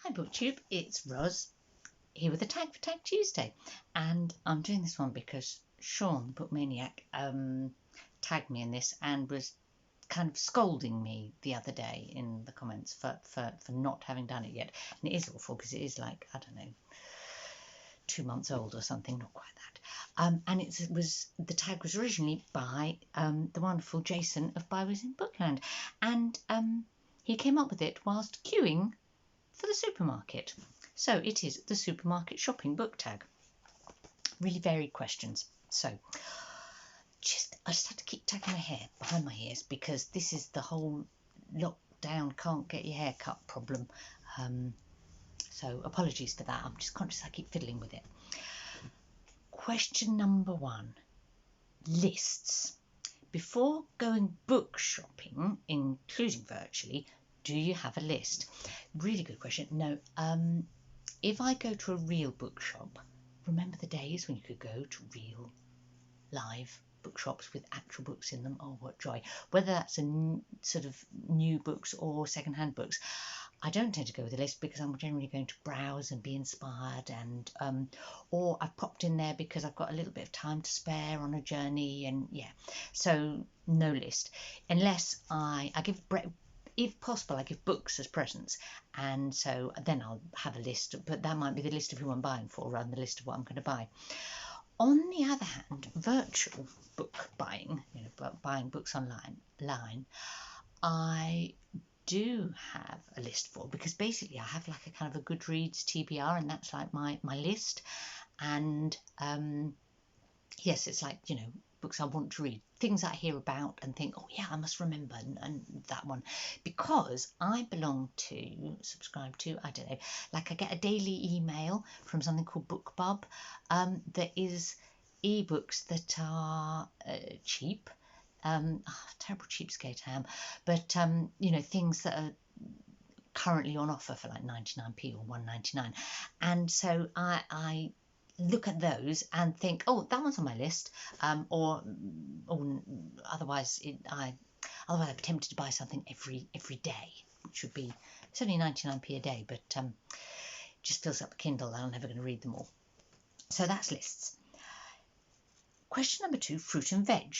Hi BookTube, it's Ros here with a tag for Tag Tuesday, and I'm doing this one because Shawn, the book maniac, tagged me in this and was kind of scolding me the other day in the comments for not having done it yet. And it is awful because it is like, I don't know, 2 months old or something, not quite that. And the tag was originally by the wonderful Jason of Byways in Bookland, and he came up with it whilst queuing for the supermarket. So it is the supermarket shopping book tag. Really varied questions. So I just had to keep tagging my hair behind my ears because this is the whole lockdown, can't get your hair cut problem. So apologies for that. I'm just conscious I keep fiddling with it. Question number 1. Lists. Before going book shopping, including virtually, do you have a list? Really good question. No. If I go to a real bookshop, remember the days when you could go to real live bookshops with actual books in them? Oh, what joy. Whether that's sort of new books or second-hand books, I don't tend to go with a list because I'm generally going to browse and be inspired, and or I've popped in there because I've got a little bit of time to spare on a journey, and yeah, so no list unless I give, if possible, I give books as presents, and so then I'll have a list, but that might be the list of who I'm buying for rather than the list of what I'm going to buy. On the other hand, virtual book buying, buying books online, I do have a list for, because basically I have like a kind of a Goodreads TBR, and that's like my list, and yes, it's like, books I want to read, things I hear about and think, oh yeah, I must remember, and that one, because I subscribe to, I don't know, like I get a daily email from something called BookBub. There is ebooks that are cheap. Terrible cheapskate I am, but things that are currently on offer for like 99p or 1.99, and so I look at those and think, oh, that one's on my list, or otherwise I'm tempted to buy something every day, which would be, it's only 99p a day, but just fills up the Kindle and I'm never going to read them all. So that's lists. Question number 2, fruit and veg.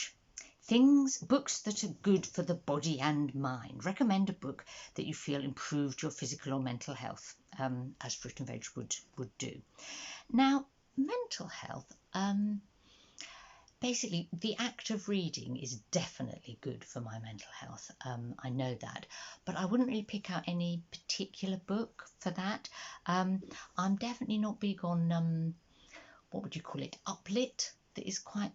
Books that are good for the body and mind. Recommend a book that you feel improved your physical or mental health, as fruit and veg would do. Now, mental health, basically the act of reading is definitely good for my mental health. I know that, but I wouldn't really pick out any particular book for that. I'm definitely not big on, what would you call it, uplit, that is quite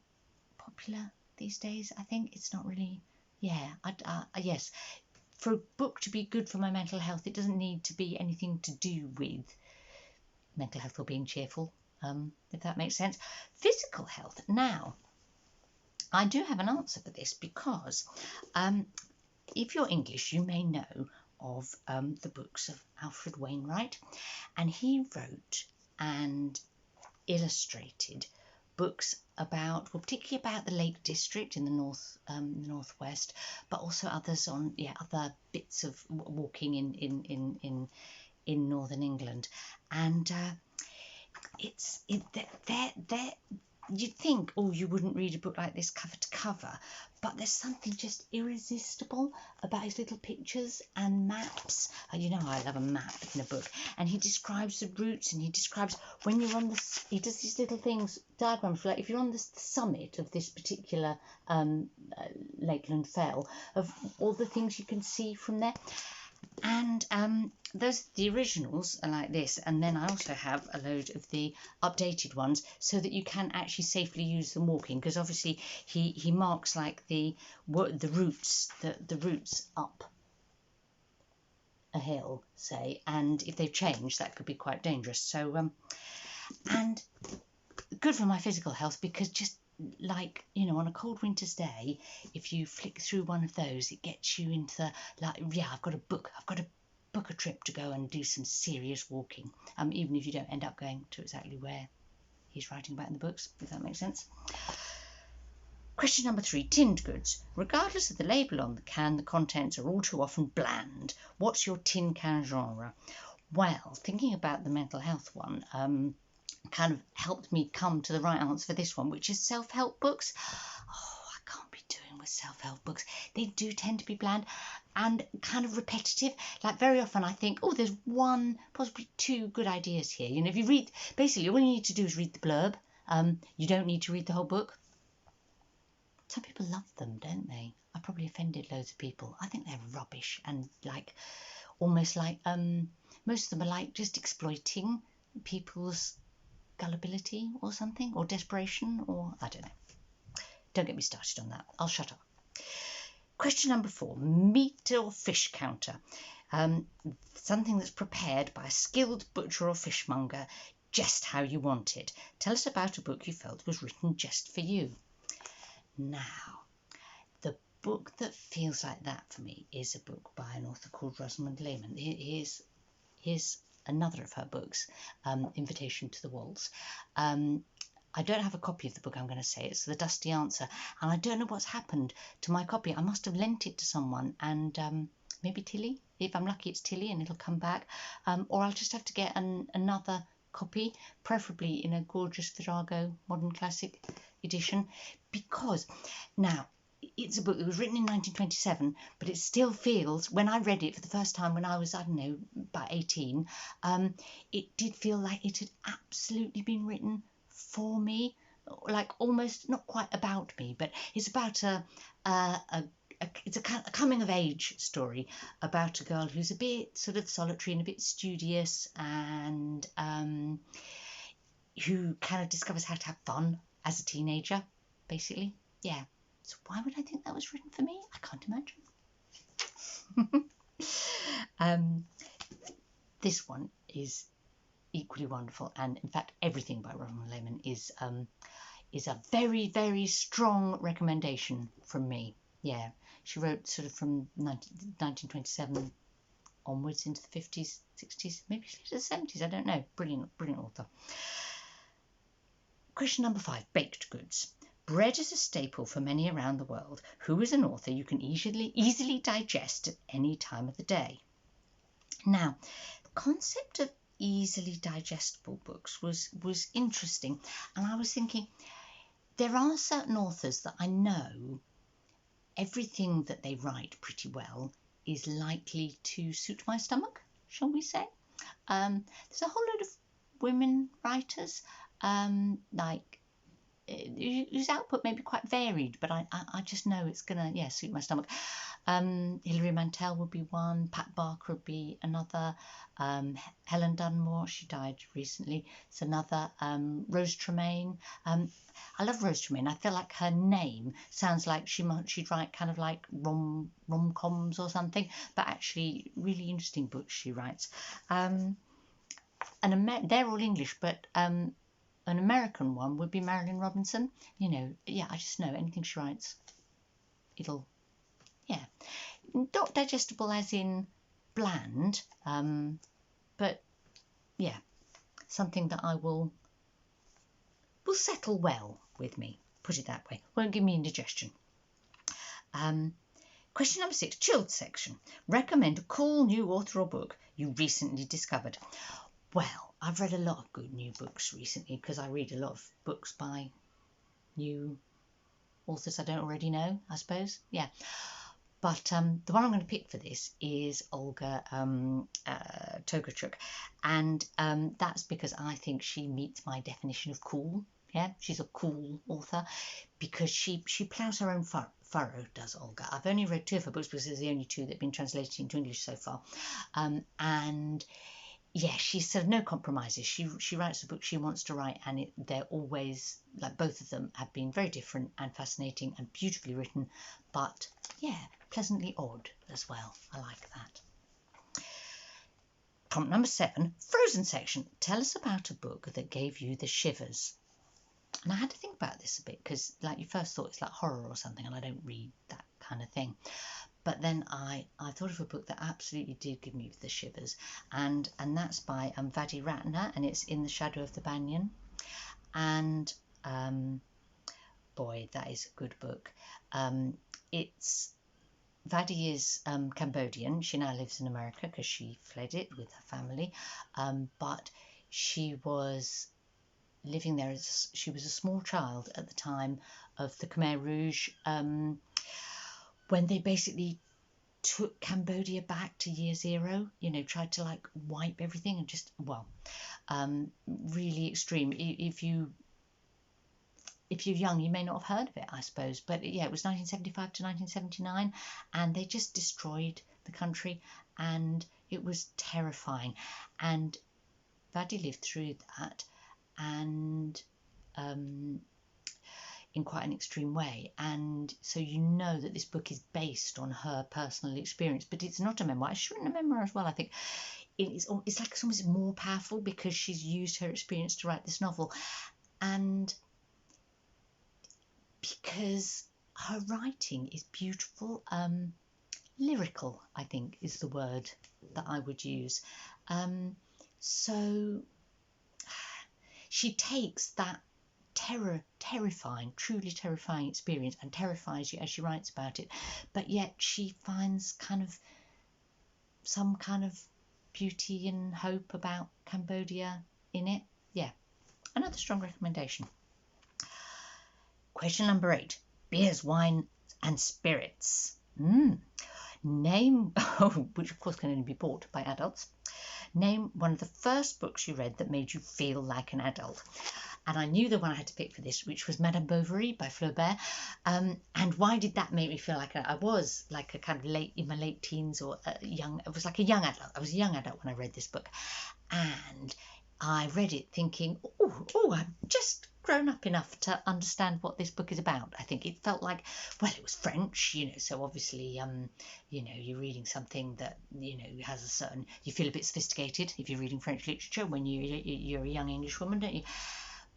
popular these days. I think it's not really, yes, for a book to be good for my mental health, it doesn't need to be anything to do with mental health or being cheerful, if that makes sense. Physical health. Now, I do have an answer for this because if you're English, you may know of the books of Alfred Wainwright, and he wrote and illustrated books about, well, particularly about the Lake District in the northwest, but also others on other bits of walking in northern England, and you'd think, oh, you wouldn't read a book like this cover to cover, but there's something just irresistible about his little pictures and maps. I love a map in a book, and he describes the routes, and he describes when you're on he does these little things, diagrams, like if you're on the summit of this particular Lakeland Fell, of all the things you can see from there. And the originals are like this, and then I also have a load of the updated ones so that you can actually safely use them walking, because obviously he marks like the routes up a hill, say, and if they've changed, that could be quite dangerous. So and good for my physical health, because just like, on a cold winter's day, if you flick through one of those, it gets you into the, like, yeah, I've got to book a trip to go and do some serious walking, even if you don't end up going to exactly where he's writing about in the books, if that makes sense. Question number 3, tinned goods. Regardless of the label on the can, the contents are all too often bland. What's your tin can genre? Well, thinking about the mental health one kind of helped me come to the right answer for this one, which is self-help books. Oh, I can't be doing with self-help books. They do tend to be bland and kind of repetitive. Like very often I think, oh, there's one, possibly two good ideas here. You know, if you read, basically all you need to do is read the blurb. You don't need to read the whole book. Some people love them, don't they? I probably offended loads of people. I think they're rubbish and like almost like most of them are like just exploiting people's gullibility or something, or desperation, or I don't know. Don't get me started on that. I'll shut up. Question number 4, meat or fish counter. Something that's prepared by a skilled butcher or fishmonger, just how you want it. Tell us about a book you felt was written just for you. Now, the book that feels like that for me is a book by an author called Rosamund Lehmann. Here's another of her books, Invitation to the Waltz. I don't have a copy of the book, I'm going to say. It's The Dusty Answer. And I don't know what's happened to my copy. I must have lent it to someone, and maybe Tilly. If I'm lucky, it's Tilly and it'll come back. Or I'll just have to get another copy, preferably in a gorgeous Virago Modern Classic edition. Because, now, it's a book that was written in 1927, but it still feels, when I read it for the first time when I was, I don't know, about 18, it did feel like it had absolutely been written for me, like almost not quite about me, but it's about it's a coming of age story about a girl who's a bit sort of solitary and a bit studious, and who kind of discovers how to have fun as a teenager, basically. Yeah. So why would I think that was written for me? I can't imagine. This one is equally wonderful, and in fact everything by Rosamund Lehmann is a very, very strong recommendation from me. Yeah, she wrote sort of from 1927 onwards into the 50s, 60s, maybe into the 70s, I don't know. Brilliant author. Question number 5, baked goods. Bread is a staple for many around the world. Who is an author you can easily digest at any time of the day? Now, the concept of easily digestible books was interesting, and I was thinking, there are certain authors that I know everything that they write pretty well is likely to suit my stomach, shall we say. There's a whole load of women writers, like whose output may be quite varied, but I just know it's gonna suit my stomach. Hilary Mantel would be one, Pat Barker would be another, Helen Dunmore, she died recently, it's another, Rose Tremain. I love Rose Tremain. I feel like her name sounds like she'd write kind of like rom-coms or something, but actually really interesting books she writes. And they're all English, but an American one would be Marilynne Robinson. You know, yeah, I just know anything she writes, it'll, yeah, not digestible as in bland, but yeah, something that I will settle well with me, put it that way, won't give me indigestion. Question number 6, chilled section. Recommend a cool new author or book you recently discovered. Well, I've read a lot of good new books recently, because I read a lot of books by new authors I don't already know, I suppose. Yeah. But the one I'm going to pick for this is Olga Tokarczuk, and that's because I think she meets my definition of cool. Yeah, she's a cool author because she ploughs her own furrow, does Olga. I've only read 2 of her books because they're the only 2 that have been translated into English so far, and yeah, she's sort of no compromises. She writes the book she wants to write, and they're always, like, both of them have been very different and fascinating and beautifully written, but yeah, pleasantly odd as well. I like that. Prompt number 7, frozen section. Tell us about a book that gave you the shivers. And I had to think about this a bit, because like you first thought it's like horror or something, and I don't read that kind of thing. But then I thought of a book that absolutely did give me the shivers, and that's by Vaddey Ratner, and it's In the Shadow of the Banyan. And boy, that is a good book. It's Vaddey is Cambodian. She now lives in America because she fled it with her family. But she was living there as she was a small child at the time of the Khmer Rouge, when they basically took Cambodia back to year zero. You know, tried to like wipe everything and just, well, really extreme. If you're young, you may not have heard of it, I suppose. But yeah, it was 1975 to 1979, and they just destroyed the country, and it was terrifying. And Vaddey lived through that, and in quite an extreme way. And so you know that this book is based on her personal experience, but it's not a memoir. It's written a memoir as well, I think. It's like it's almost more powerful because she's used her experience to write this novel. And because her writing is beautiful, lyrical, I think is the word that I would use. So she takes that terrifying, truly terrifying experience and terrifies you as she writes about it, but yet she finds kind of some kind of beauty and hope about Cambodia in it. Yeah, another strong recommendation. Question number 8. Beers, wine and spirits. Name, which of course can only be bought by adults. Name one of the first books you read that made you feel like an adult. And I knew the one I had to pick for this, which was Madame Bovary by Flaubert. And why did that make me feel like I was like a kind of in my late teens or young? I was like a young adult. I was a young adult when I read this book, and I read it thinking, oh, I'm just grown up enough to understand what this book is about. I think it felt like, well, it was French, you know, so obviously, you know, you're reading something that, you know, has a certain, you feel a bit sophisticated if you're reading French literature when you're a young English woman, don't you?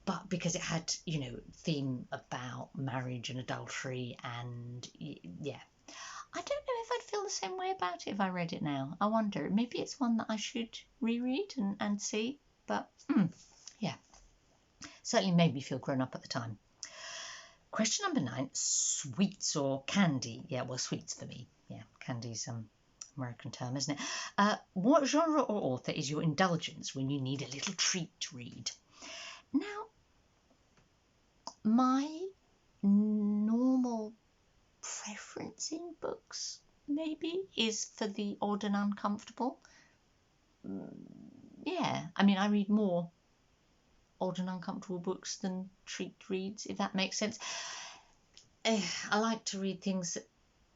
But because it had, you know, theme about marriage and adultery, and yeah, I don't know if I'd feel the same way about it if I read it now. I wonder, maybe it's one that I should reread and see. But yeah, certainly made me feel grown up at the time. Question number 9, sweets or candy? Yeah, well, sweets for me. Yeah, candy's American term, isn't it? What genre or author is your indulgence when you need a little treat to read? Now, my normal preference in books, maybe, is for the odd and uncomfortable. Yeah, I mean, I read more odd and uncomfortable books than treat reads, if that makes sense. I like to read things that,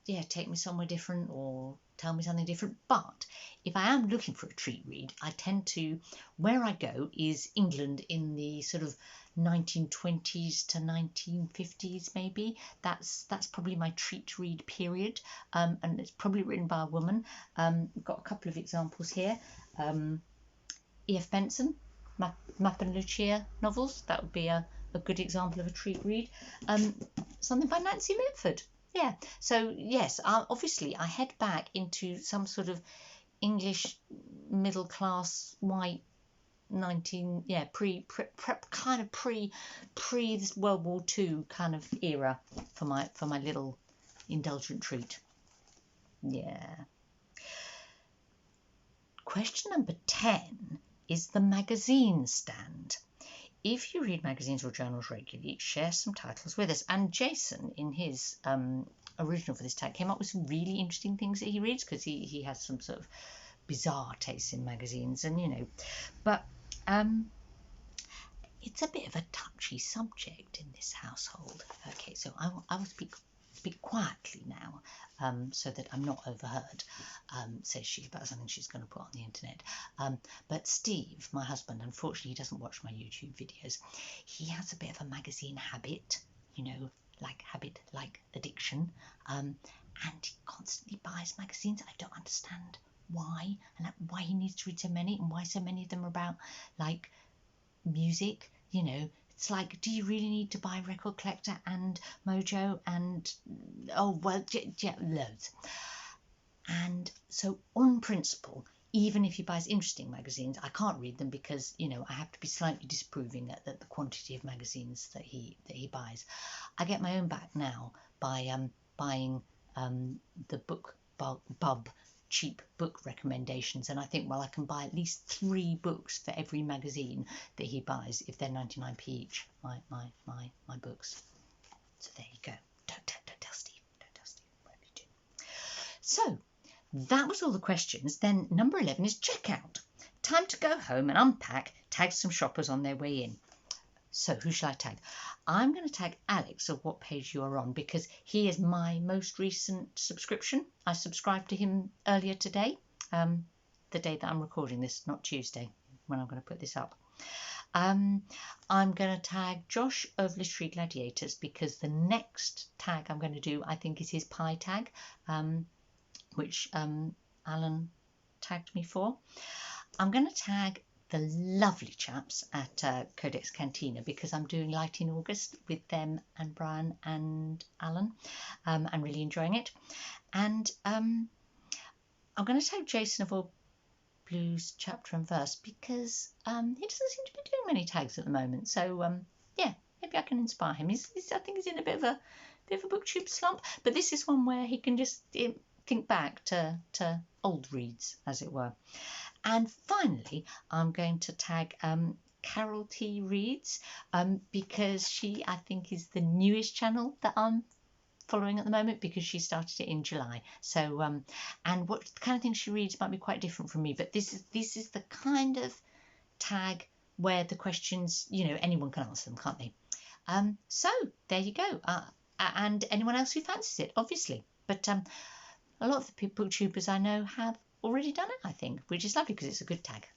yeah, take me somewhere different or tell me something different. But if I am looking for a treat read, I tend to, where I go is England in the sort of 1920s to 1950s, maybe. That's probably my treat read period, and it's probably written by a woman. We've got a couple of examples here. E.F. Benson, Map and Lucia novels. That would be a good example of a treat read. Something by Nancy Mitford. Yeah. So yes, obviously I head back into some sort of English middle class white pre this World War II kind of era for my little indulgent treat. Yeah. Question number 10 is the magazine stand. If you read magazines or journals regularly, share some titles with us. And Jason, in his original for this tag, came up with some really interesting things that he reads, because he has some sort of bizarre tastes in magazines, and you know, but it's a bit of a touchy subject in this household. Okay, so I will speak quietly now, so that I'm not overheard, says she, about something she's going to put on the internet. But Steve, my husband, unfortunately, he doesn't watch my YouTube videos. He has a bit of a magazine habit, you know, like addiction, and he constantly buys magazines. I don't understand why, and why he needs to read so many, and why so many of them are about like music, you know. It's like, do you really need to buy Record Collector and Mojo and, oh, well, yeah, loads. And so on principle, even if he buys interesting magazines, I can't read them because, you know, I have to be slightly disapproving at the quantity of magazines that he buys. I get my own back now by buying the book bub cheap book recommendations, and I think, well, I can buy at least 3 books for every magazine that he buys if they're 99p each. My books. So there you go. Don't tell Steve. Don't tell Steve. Whatever you do. So that was all the questions. Then number 11 is checkout. Time to go home and unpack. Tag some shoppers on their way in. So who shall I tag? I'm going to tag Alex of what page you are on, because he is my most recent subscription. I subscribed to him earlier today, the day that I'm recording this, not Tuesday, when I'm going to put this up. I'm going to tag Josh of Literary Gladiators, because the next tag I'm going to do, I think, is his pie tag, which Alan tagged me for. I'm going to tag the lovely chaps at Codex Cantina, because I'm doing Light in August with them and Brian and Alan. I'm really enjoying it. And I'm going to tag Jason of All Blues Chapter and Verse, because he doesn't seem to be doing many tags at the moment. So yeah, maybe I can inspire him. I think he's in a bit of a booktube slump, but this is one where he can just think back to old reads, as it were. And finally, I'm going to tag Carol T. Reads, because she, I think, is the newest channel that I'm following at the moment, because she started it in July. So, and what the kind of things she reads might be quite different from me, but this is the kind of tag where the questions, anyone can answer them, can't they? So there you go. And anyone else who fancies it, obviously. But a lot of the booktubers I know have already done it, I think, which is lovely because it's a good tag.